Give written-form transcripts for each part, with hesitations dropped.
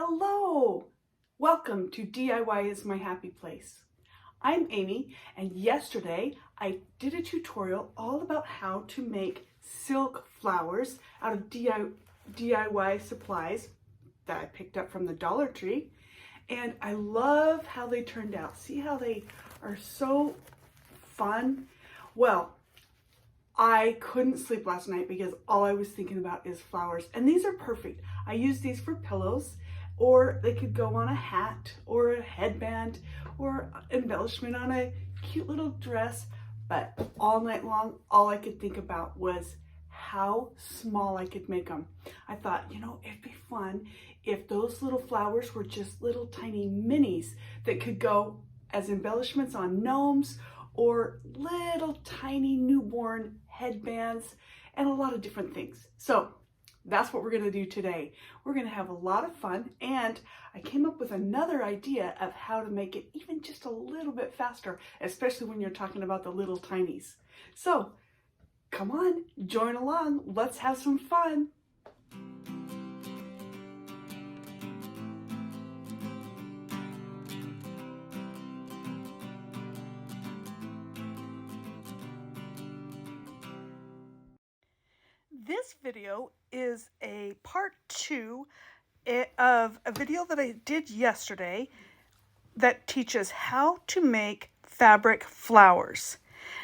Hello! Welcome to DIY is my happy place. I'm Amy, and yesterday I did a tutorial all about how to make silk flowers out of DIY supplies that I picked up from the Dollar Tree. And I love how they turned out. See how they are so fun? Well, I couldn't sleep last night because all I was thinking about is flowers. And these are perfect. I use these for pillows, or they could go on a hat or a headband or embellishment on a cute little dress. But all night long, all I could think about was how small I could make them. I thought, it'd be fun if those little flowers were just little tiny minis that could go as embellishments on gnomes or little tiny newborn headbands and a lot of different things. So that's what we're gonna do today. We're gonna have a lot of fun, and I came up with another idea of how to make it even just a little bit faster, especially when you're talking about the little tinies. So come on, join along, let's have some fun. This video is a part 2 of a video that I did yesterday that teaches how to make fabric flowers.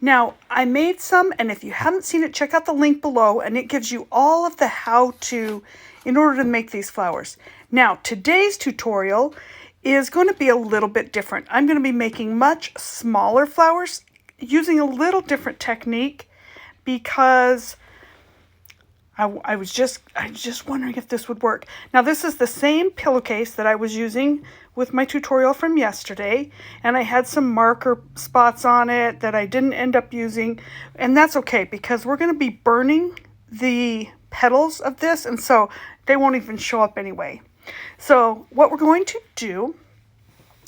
Now, I made some, and if you haven't seen it, check out the link below, and it gives you all of the how-to in order to make these flowers. Now, today's tutorial is going to be a little bit different. I'm going to be making much smaller flowers using a little different technique because I was just wondering if this would work. Now, this is the same pillowcase that I was using with my tutorial from yesterday, and I had some marker spots on it that I didn't end up using, and that's okay because we're going to be burning the petals of this, and so they won't even show up anyway. So what we're going to do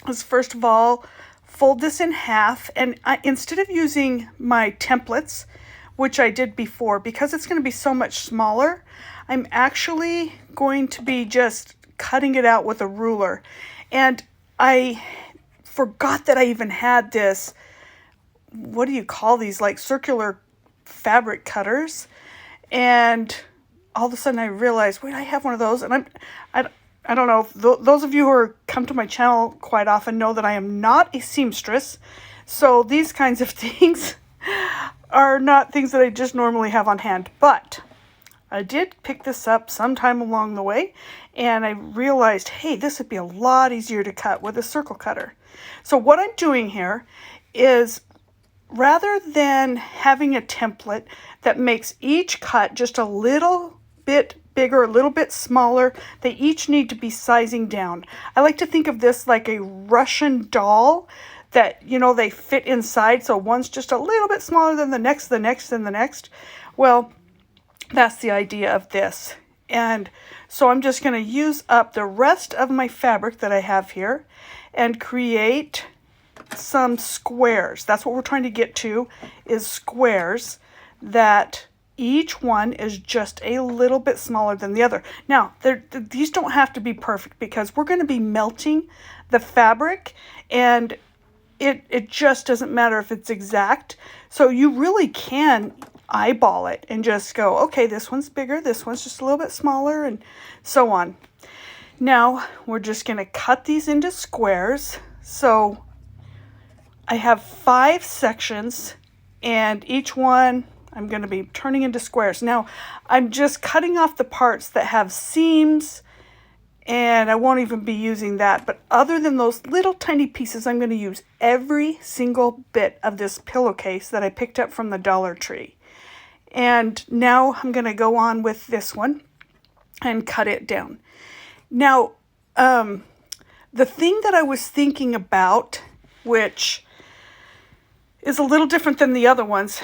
is, first of all, fold this in half, and instead of using my templates, which I did before, because it's going to be so much smaller, I'm actually going to be just cutting it out with a ruler. And I forgot that I even had this, what do you call these, like circular fabric cutters. And all of a sudden I realized, wait, I have one of those. And I don't know, those of you who come to my channel quite often know that I am not a seamstress. So these kinds of things are not things that I just normally have on hand, but I did pick this up sometime along the way, and I realized, hey, this would be a lot easier to cut with a circle cutter. So what I'm doing here is, rather than having a template that makes each cut just a little bit bigger, a little bit smaller, they each need to be sizing down. I like to think of this like a Russian doll that, they fit inside. So one's just a little bit smaller than the next, and the next. Well, that's the idea of this. And so I'm just going to use up the rest of my fabric that I have here and create some squares. That's what we're trying to get to, is squares that each one is just a little bit smaller than the other. Now, these don't have to be perfect because we're going to be melting the fabric, and it just doesn't matter if it's exact. So you really can eyeball it and just go, okay, this one's bigger, this one's just a little bit smaller, and so on. Now, we're just going to cut these into squares. So I have 5 sections, and each one I'm going to be turning into squares. Now, I'm just cutting off the parts that have seams, and I won't even be using that. But other than those little tiny pieces, I'm going to use every single bit of this pillowcase that I picked up from the Dollar Tree. And now I'm going to go on with this one and cut it down. Now, the thing that I was thinking about, which is a little different than the other ones,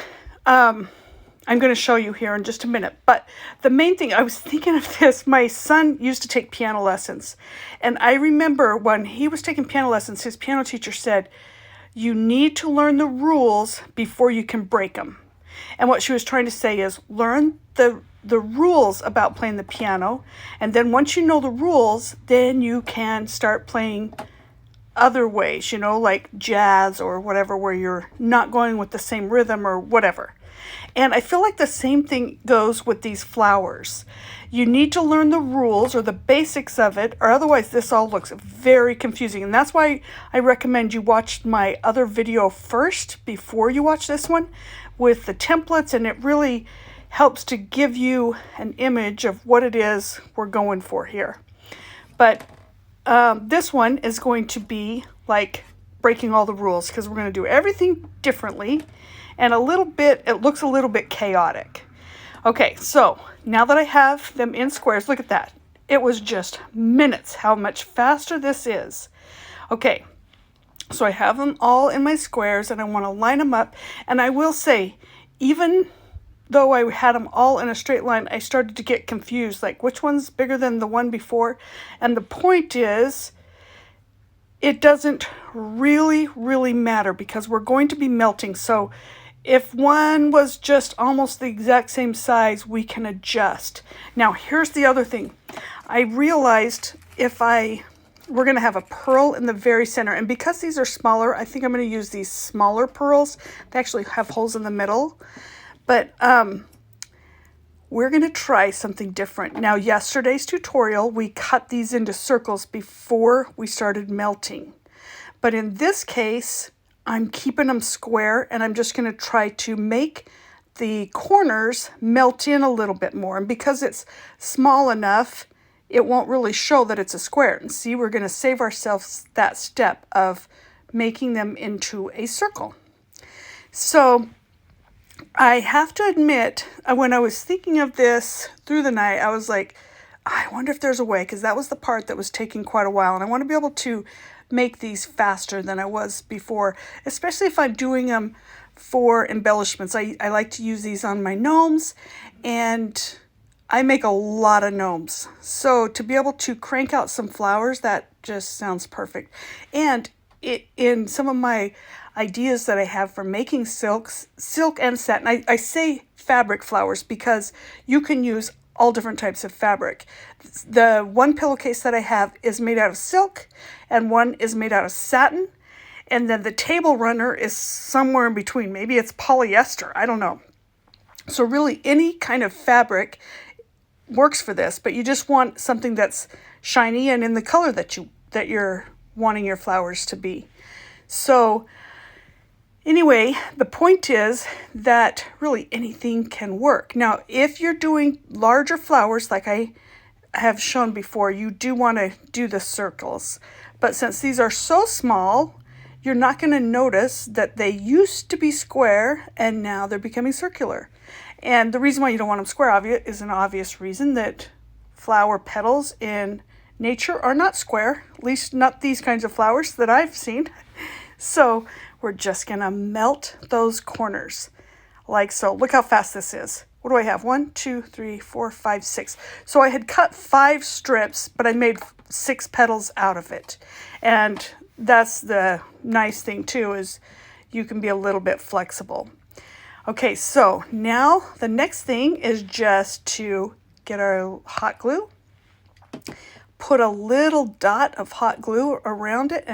I'm going to show you here in just a minute. But the main thing, I was thinking of this. My son used to take piano lessons. And I remember when he was taking piano lessons, his piano teacher said, you need to learn the rules before you can break them. And what she was trying to say is learn the the rules about playing the piano. And then once you know the rules, then you can start playing other ways, like jazz or whatever, where you're not going with the same rhythm or whatever. And I feel like the same thing goes with these flowers. You need to learn the rules or the basics of it, or otherwise this all looks very confusing. And that's why I recommend you watch my other video first before you watch this one with the templates, and it really helps to give you an image of what it is we're going for here. But this one is going to be like breaking all the rules, because we're going to do everything differently, and it looks a little bit chaotic. Okay, so now that I have them in squares, look at that. It was just minutes how much faster this is. Okay, so I have them all in my squares, and I want to line them up. And I will say, even though I had them all in a straight line, I started to get confused, like which one's bigger than the one before. And the point is, it doesn't really matter, because we're going to be melting. So if one was just almost the exact same size, we can adjust. Now, here's the other thing. I realized we're going to have a pearl in the very center. And because these are smaller, I think I'm going to use these smaller pearls. They actually have holes in the middle. But we're going to try something different. Now, yesterday's tutorial, we cut these into circles before we started melting. But in this case, I'm keeping them square, and I'm just going to try to make the corners melt in a little bit more. And because it's small enough, it won't really show that it's a square. And see, we're going to save ourselves that step of making them into a circle. So I have to admit, when I was thinking of this through the night, I was like, I wonder if there's a way, because that was the part that was taking quite a while. And I want to be able to make these faster than I was before, especially if I'm doing them for embellishments. I like to use these on my gnomes, and I make a lot of gnomes. So to be able to crank out some flowers, that just sounds perfect. And in some of my ideas that I have for making silk and satin, I say fabric flowers because you can use all different types of fabric. The one pillowcase that I have is made out of silk, and one is made out of satin, and then the table runner is somewhere in between. Maybe it's polyester, I don't know. So really any kind of fabric works for this, but you just want something that's shiny and in the color that you're wanting your flowers to be. So anyway, the point is that really anything can work. Now, if you're doing larger flowers like I have shown before, you do want to do the circles. But since these are so small, you're not going to notice that they used to be square and now they're becoming circular. And the reason why you don't want them square is an obvious reason, that flower petals in nature are not square, at least not these kinds of flowers that I've seen. So we're just going to melt those corners like so. Look how fast this is. What do I have? 1, 2, 3, 4, 5, 6. So I had cut 5 strips, but I made 6 petals out of it. And that's the nice thing too, is you can be a little bit flexible. Okay, so now the next thing is just to get our hot glue, put a little dot of hot glue around it,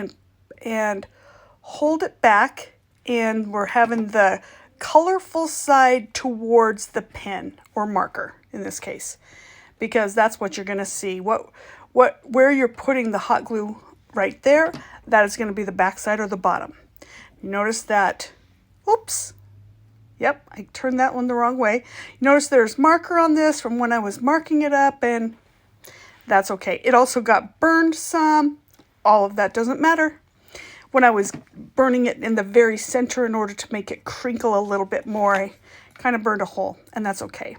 and hold it back, and we're having the colorful side towards the pen or marker in this case, because that's what you're going to see. Where you're putting the hot glue right there, that is going to be the back side or the bottom. You notice that, oops, yep, I turned that one the wrong way. You notice there's marker on this from when I was marking it up, and that's okay. It also got burned some. All of that doesn't matter. When I was burning it in the very center in order to make it crinkle a little bit more, I kind of burned a hole, and that's okay.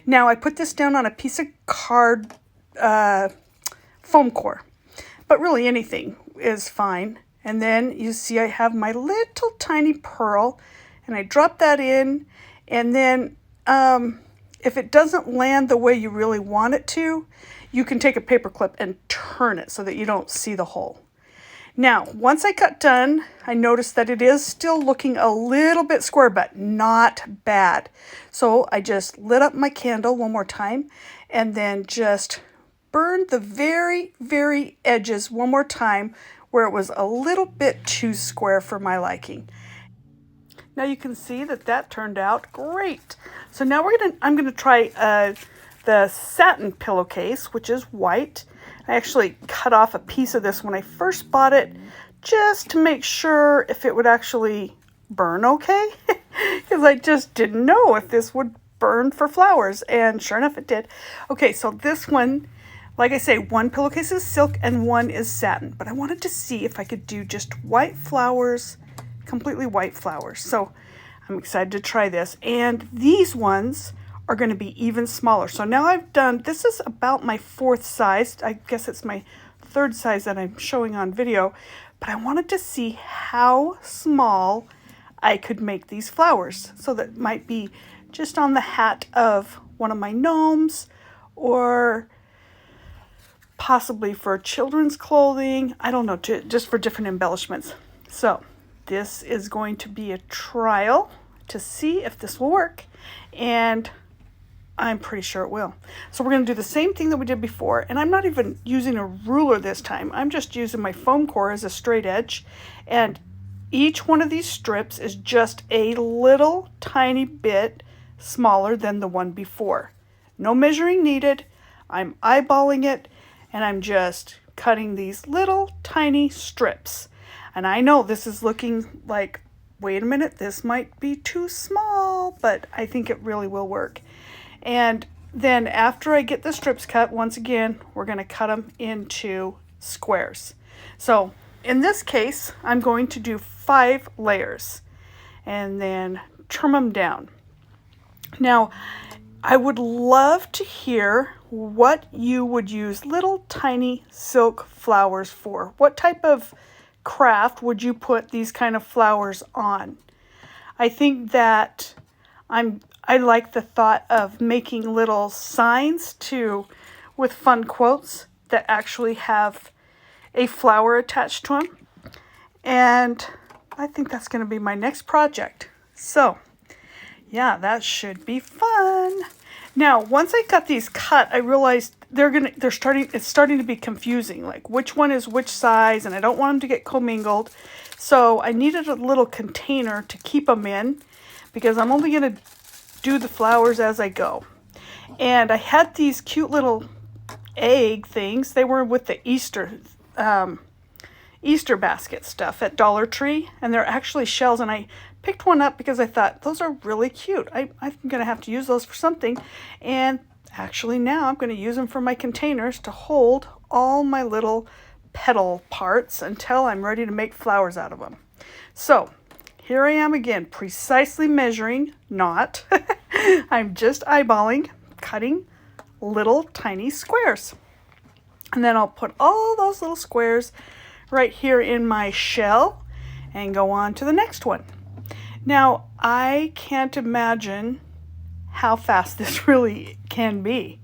Now I put this down on a piece of card foam core, but really anything is fine. And then you see I have my little tiny pearl, and I drop that in, and then if it doesn't land the way you really want it to, you can take a paper clip and turn it so that you don't see the hole. Now, once I got done, I noticed that it is still looking a little bit square, but not bad. So I just lit up my candle one more time and then just burned the very, very edges one more time where it was a little bit too square for my liking. Now you can see that that turned out great. So now I'm gonna try the satin pillowcase, which is white. I actually cut off a piece of this when I first bought it, just to make sure if it would actually burn okay, because I just didn't know if this would burn for flowers, and sure enough it did. Okay, so this one, like I say, one pillowcase is silk and one is satin, but I wanted to see if I could do just white flowers, completely white flowers. So I'm excited to try this. And these ones are going to be even smaller. So now I've done, this is about my 4th size. I guess it's my 3rd size that I'm showing on video. But I wanted to see how small I could make these flowers. So that might be just on the hat of one of my gnomes, or possibly for children's clothing. I don't know, just for different embellishments. So this is going to be a trial to see if this will work, and I'm pretty sure it will. So we're going to do the same thing that we did before, and I'm not even using a ruler this time. I'm just using my foam core as a straight edge, and each one of these strips is just a little tiny bit smaller than the one before. No measuring needed. I'm eyeballing it, and I'm just cutting these little tiny strips. And I know this is looking like, wait a minute, this might be too small, but I think it really will work. And then after I get the strips cut, once again, we're going to cut them into squares. So in this case, I'm going to do 5 layers and then trim them down. Now, I would love to hear what you would use little tiny silk flowers for. What type of craft would you put these kind of flowers on? I think that I like the thought of making little signs with fun quotes that actually have a flower attached to them. And I think that's going to be my next project. So yeah, that should be fun. Now, once I got these cut, I realized it's starting to be confusing, like which one is which size, and I don't want them to get commingled. So I needed a little container to keep them in, because I'm only going to do the flowers as I go. And I had these cute little egg things. They were with the Easter basket stuff at Dollar Tree, and they're actually shells, and I picked one up because I thought those are really cute. I'm going to have to use those for something, and actually now I'm going to use them for my containers to hold all my little petal parts until I'm ready to make flowers out of them. So here I am again, precisely measuring, not. I'm just eyeballing, cutting little tiny squares. And then I'll put all those little squares right here in my shell and go on to the next one. Now, I can't imagine how fast this really can be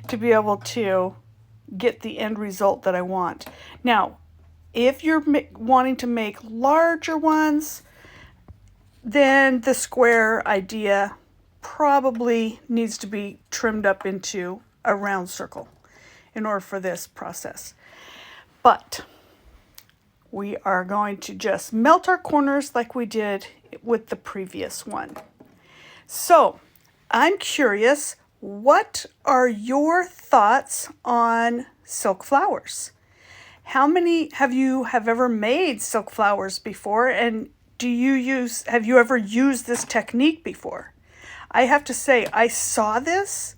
to be able to get the end result that I want. Now, if you're wanting to make larger ones, then the square idea probably needs to be trimmed up into a round circle in order for this process. But we are going to just melt our corners like we did with the previous one. So I'm curious, what are your thoughts on silk flowers? How many have you ever made silk flowers before, and have you ever used this technique before? I have to say, I saw this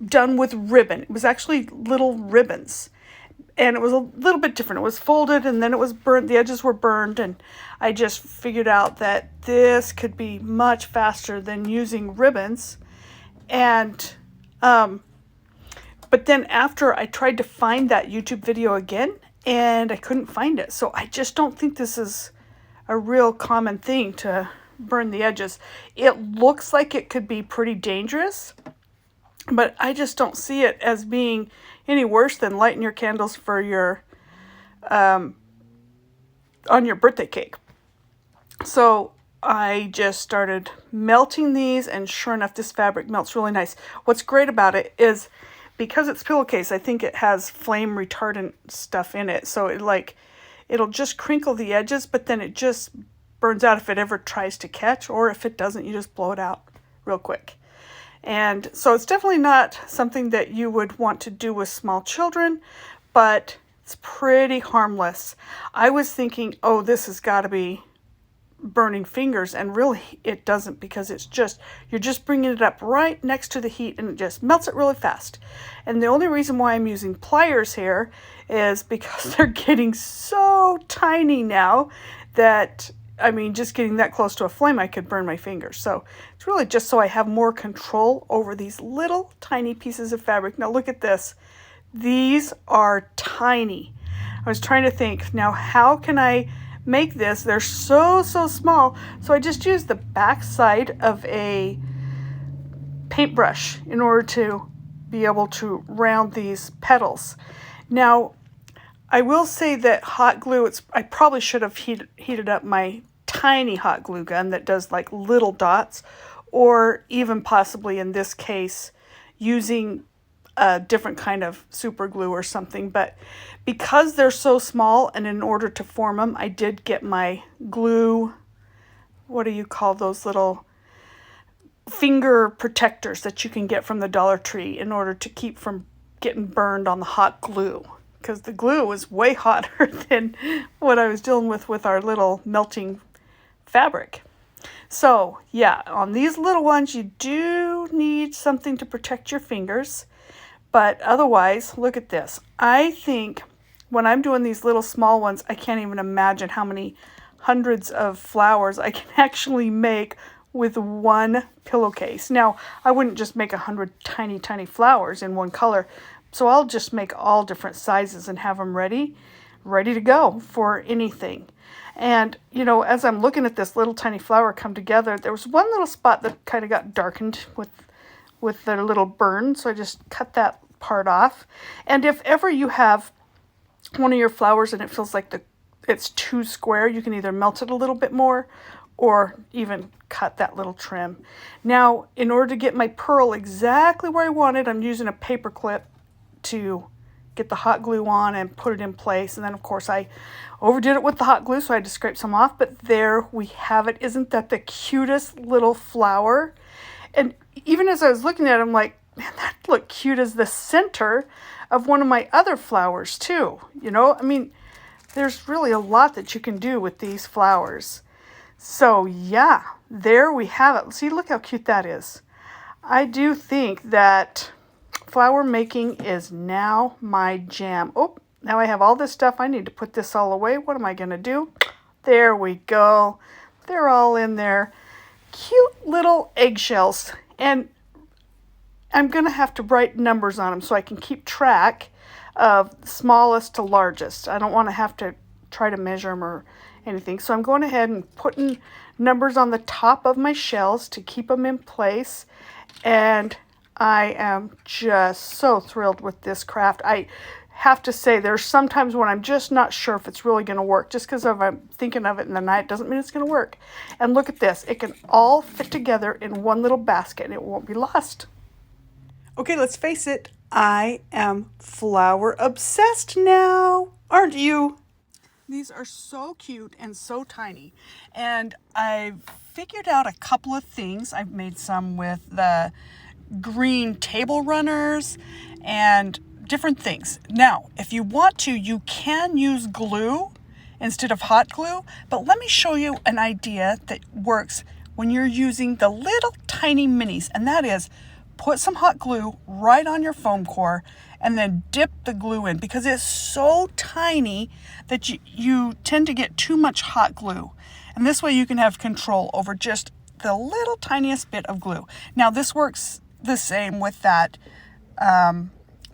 done with ribbon. It was actually little ribbons, and it was a little bit different. It was folded, and then it was burnt. The edges were burned, and I just figured out that this could be much faster than using ribbons. And but then after I tried to find that YouTube video again, and I couldn't find it. So I just don't think this is a real common thing to burn the edges. It looks like it could be pretty dangerous, but I just don't see it as being any worse than lighting your candles for your on your birthday cake. So I just started melting these, and sure enough, this fabric melts really nice. What's great about it is because it's pillowcase, I think it has flame retardant stuff in it. So it'll just crinkle the edges, but then it just burns out if it ever tries to catch, or if it doesn't, you just blow it out real quick. And so it's definitely not something that you would want to do with small children, but it's pretty harmless. I was thinking, oh, this has got to be burning fingers, and really it doesn't, because you're just bringing it up right next to the heat and it just melts it really fast. And the only reason why I'm using pliers here is because they're getting so tiny now that, I mean, just getting that close to a flame, I could burn my fingers. So it's really just so I have more control over these little tiny pieces of fabric. Now look at this. These are tiny. I was trying to think, now how can I make this? They're so small. So I just used the back side of a paintbrush in order to be able to round these petals. Now I will say that hot glue, I probably should have heated up my tiny hot glue gun that does like little dots, or even possibly in this case using a different kind of super glue or something. But because they're so small, and in order to form them, I did get my glue, what do you call those little finger protectors that you can get from the Dollar Tree in order to keep from getting burned on the hot glue, because the glue was way hotter than what I was dealing with our little melting fabric. So yeah, on these little ones you do need something to protect your fingers. But otherwise, look at this. I think when I'm doing these little small ones, I can't even imagine how many hundreds of flowers I can actually make with one pillowcase. Now, I wouldn't just make 100 tiny flowers in one color. So I'll just make all different sizes and have them ready to go for anything. And, you know, as I'm looking at this little tiny flower come together, there was one little spot that kind of got darkened with their little burn. So I just cut that part off. And if ever you have one of your flowers and it feels like it's too square, you can either melt it a little bit more or even cut that little trim. Now, in order to get my pearl exactly where I want it, I'm using a paper clip to get the hot glue on and put it in place. And then of course I overdid it with the hot glue, so I had to scrape some off, but there we have it. Isn't that the cutest little flower? And even as I was looking at it, I'm like, man, that looked cute as the center of one of my other flowers too. You know, I mean, there's really a lot that you can do with these flowers. So yeah, there we have it. See, look how cute that is. I do think that flower making is now my jam. Oh, now I have all this stuff. I need to put this all away. What am I going to do? There we go. They're all in there. Cute little eggshells. And I'm going to have to write numbers on them so I can keep track of smallest to largest. I don't want to have to try to measure them or anything. So I'm going ahead and putting numbers on the top of my shells to keep them in place. And I am just so thrilled with this craft. I have to say, there's sometimes when I'm just not sure if it's really going to work. Just because I'm thinking of it in the night doesn't mean it's going to work. And look at this. It can all fit together in one little basket and it won't be lost. Okay, let's face it. I am flower obsessed now. Aren't you? These are so cute and so tiny. And I've figured out a couple of things. I've made some with the green table runners and different things. Now, if you want to, you can use glue instead of hot glue, but let me show you an idea that works when you're using the little tiny minis, and that is put some hot glue right on your foam core and then dip the glue in, because it's so tiny that you tend to get too much hot glue. And this way you can have control over just the little tiniest bit of glue. Now this works the same with that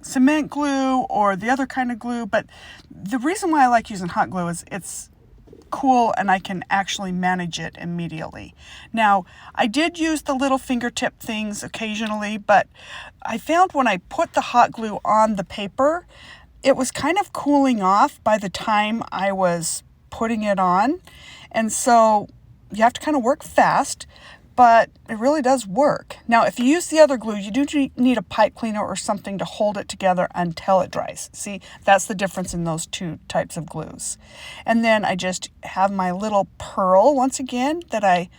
cement glue or the other kind of glue, but the reason why I like using hot glue is it's cool and I can actually manage it immediately. Now, I did use the little fingertip things occasionally, but I found when I put the hot glue on the paper, it was kind of cooling off by the time I was putting it on. And so you have to kind of work fast, but it really does work. Now, if you use the other glue, you do need a pipe cleaner or something to hold it together until it dries. See, that's the difference in those two types of glues. And then I just have my little pearl, once again, that I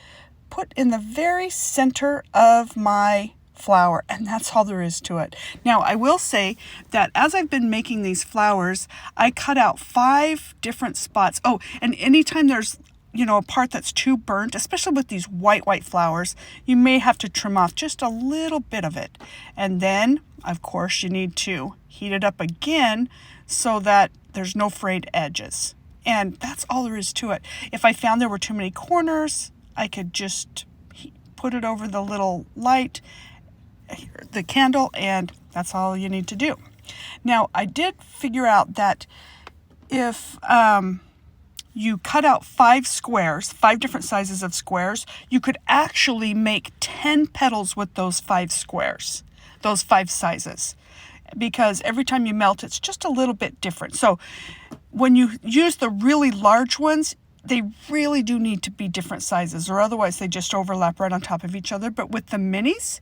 put in the very center of my flower, and that's all there is to it. Now, I will say that as I've been making these flowers, I cut out 5 different spots. Oh, and anytime there's, you know, a part that's too burnt, especially with these white flowers, you may have to trim off just a little bit of it. And then, of course, you need to heat it up again so that there's no frayed edges. And that's all there is to it. If I found there were too many corners, I could just put it over the little light, the candle, and that's all you need to do. Now, I did figure out that if you cut out 5 squares, 5 different sizes of squares, you could actually make 10 petals with those 5 squares, those 5 sizes, because every time you melt, it's just a little bit different. So when you use the really large ones, they really do need to be different sizes, or otherwise they just overlap right on top of each other. But with the minis,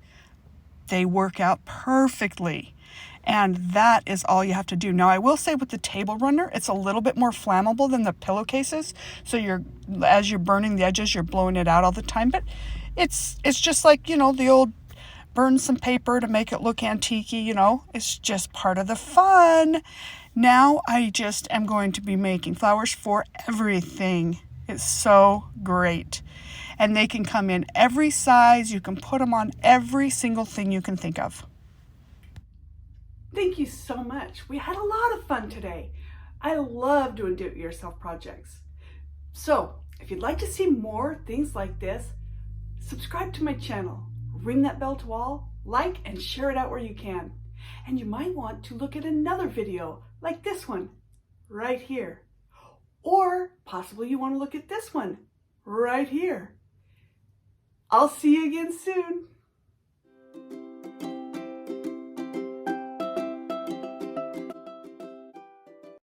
they work out perfectly. And that is all you have to do. Now, I will say with the table runner, it's a little bit more flammable than the pillowcases. So as you're burning the edges, you're blowing it out all the time. But it's just like, you know, the old burn some paper to make it look antique-y, you know. It's just part of the fun. Now I just am going to be making flowers for everything. It's so great. And they can come in every size. You can put them on every single thing you can think of. Thank you so much. We had a lot of fun today. I love doing do-it-yourself projects. So if you'd like to see more things like this, subscribe to my channel, ring that bell to all, like and share it out where you can. And you might want to look at another video like this one right here. Or possibly you want to look at this one right here. I'll see you again soon.